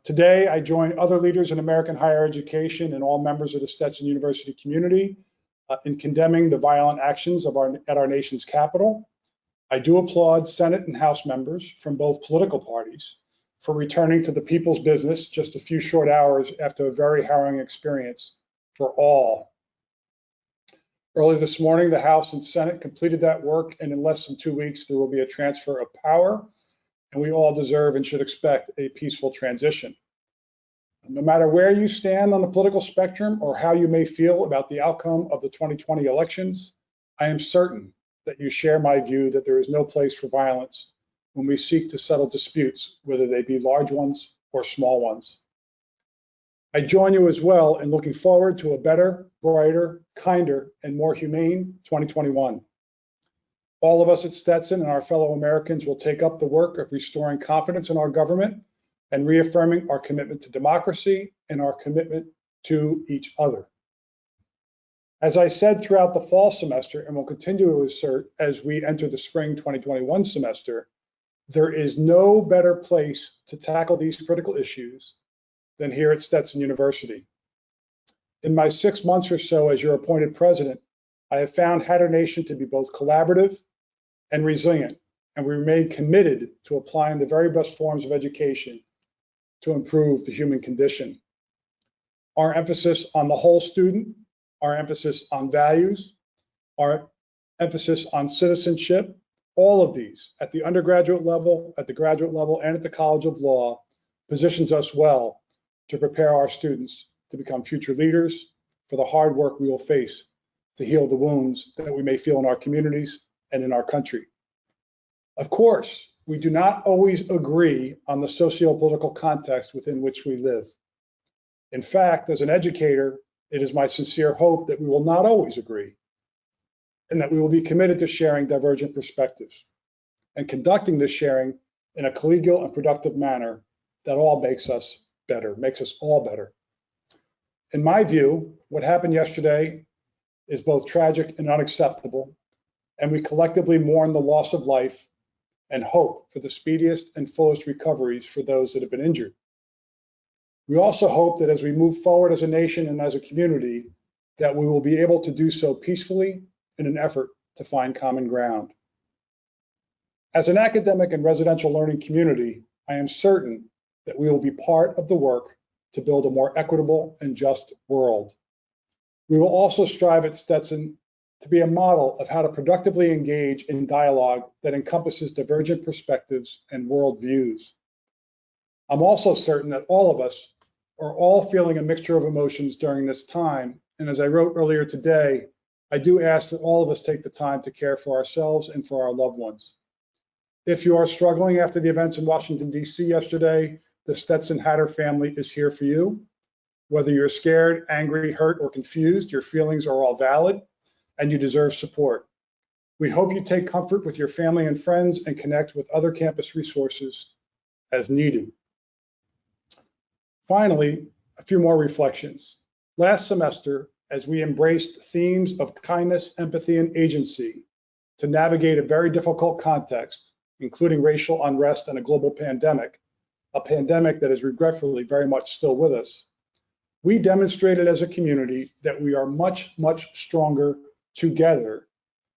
Today, I join other leaders in American higher education and all members of the Stetson University community in condemning the violent actions at our nation's capital. I do applaud Senate and House members from both political parties for returning to the people's business just a few short hours after a very harrowing experience for all. Early this morning, the House and Senate completed that work, and in less than 2 weeks, there will be a transfer of power, and we all deserve and should expect a peaceful transition. No matter where you stand on the political spectrum or how you may feel about the outcome of the 2020 elections, I am certain that you share my view that there is no place for violence when we seek to settle disputes, whether they be large ones or small ones. I join you as well in looking forward to a better, brighter, kinder, and more humane 2021. All of us at Stetson and our fellow Americans will take up the work of restoring confidence in our government and reaffirming our commitment to democracy and our commitment to each other. As I said throughout the fall semester and will continue to assert as we enter the spring 2021 semester, there is no better place to tackle these critical issues than here at Stetson University. In my 6 months or so as your appointed president, I have found Hatter Nation to be both collaborative and resilient, and we remain committed to applying the very best forms of education to improve the human condition. Our emphasis on the whole student, our emphasis on values, our emphasis on citizenship, all of these at the undergraduate level, at the graduate level, and at the College of Law positions us well to prepare our students to become future leaders for the hard work we will face to heal the wounds that we may feel in our communities and in our country. Of course, we do not always agree on the socio-political context within which we live. In fact, as an educator, it is my sincere hope that we will not always agree and that we will be committed to sharing divergent perspectives and conducting this sharing in a collegial and productive manner that all makes us better, makes us all better. In my view, what happened yesterday is both tragic and unacceptable, and we collectively mourn the loss of life and hope for the speediest and fullest recoveries for those that have been injured. We also hope that as we move forward as a nation and as a community, that we will be able to do so peacefully in an effort to find common ground. As an academic and residential learning community, I am certain that we will be part of the work to build a more equitable and just world. We will also strive at Stetson to be a model of how to productively engage in dialogue that encompasses divergent perspectives and worldviews. I'm also certain that all of us are all feeling a mixture of emotions during this time, and as I wrote earlier today, I do ask that all of us take the time to care for ourselves and for our loved ones. If you are struggling after the events in Washington, D.C. yesterday, the Stetson Hatter family is here for you. Whether you're scared, angry, hurt, or confused, your feelings are all valid and you deserve support. We hope you take comfort with your family and friends and connect with other campus resources as needed. Finally, a few more reflections. Last semester, as we embraced themes of kindness, empathy, and agency to navigate a very difficult context, including racial unrest and a global pandemic, a pandemic that is regretfully very much still with us, we demonstrated as a community that we are much, much stronger together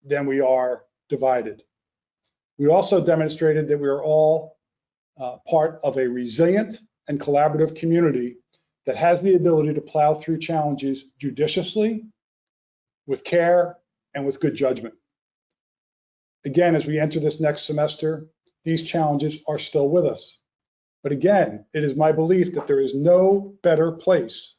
than we are divided. We also demonstrated that we are all part of a resilient and collaborative community that has the ability to plow through challenges judiciously, with care, and with good judgment. Again, as we enter this next semester, these challenges are still with us. But again, it is my belief that there is no better place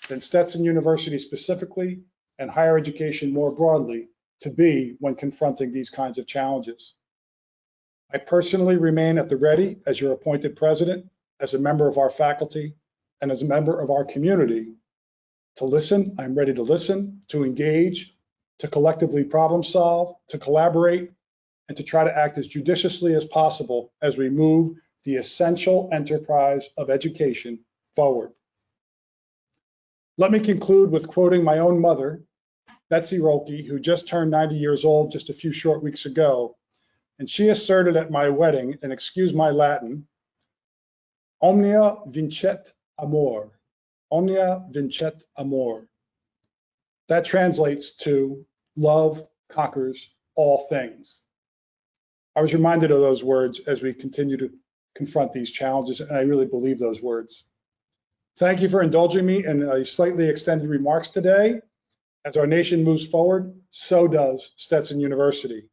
than Stetson University specifically and higher education more broadly to be when confronting these kinds of challenges. I personally remain at the ready as your appointed president, as a member of our faculty, and as a member of our community to listen. I'm ready to listen, to engage, to collectively problem solve, to collaborate, and to try to act as judiciously as possible as we move the essential enterprise of education forward. Let me conclude with quoting my own mother, Betsy Roellke, who just turned 90 years old just a few short weeks ago. And she asserted at my wedding, and excuse my Latin, Omnia vincet amor. Omnia vincet amor. That translates to love conquers all things. I was reminded of those words as we continue to confront these challenges, and I really believe those words. Thank you for indulging me in a slightly extended remarks today. As our nation moves forward, so does Stetson University.